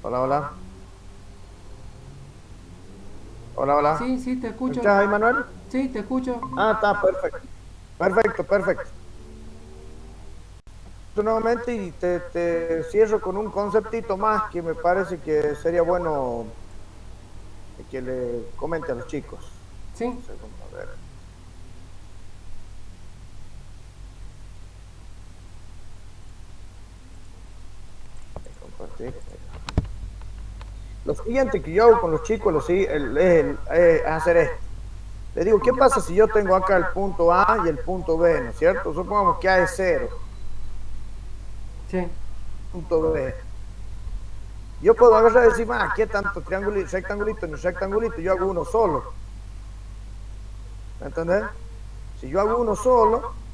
hola, hola, hola, hola. Sí, sí, te ¿Me escucho. escuchas ahí, Manuel? Sí, te escucho. Ah, está, perfecto, perfecto, perfecto. Nuevamente y te cierro con un conceptito más que me parece que sería bueno que le comente a los chicos. Sí. Un segundo, a ver. Compartir. Lo siguiente que yo hago con los chicos es hacer esto. Le digo, ¿qué pasa si yo tengo acá el punto A y el punto B, ¿no es cierto? Supongamos que A es cero, Sí. punto B. Yo puedo agarrar y decir, ¿qué tanto triangulito, rectangulito, ni rectangulito? Yo hago uno solo, ¿me entendés? Si yo hago uno solo,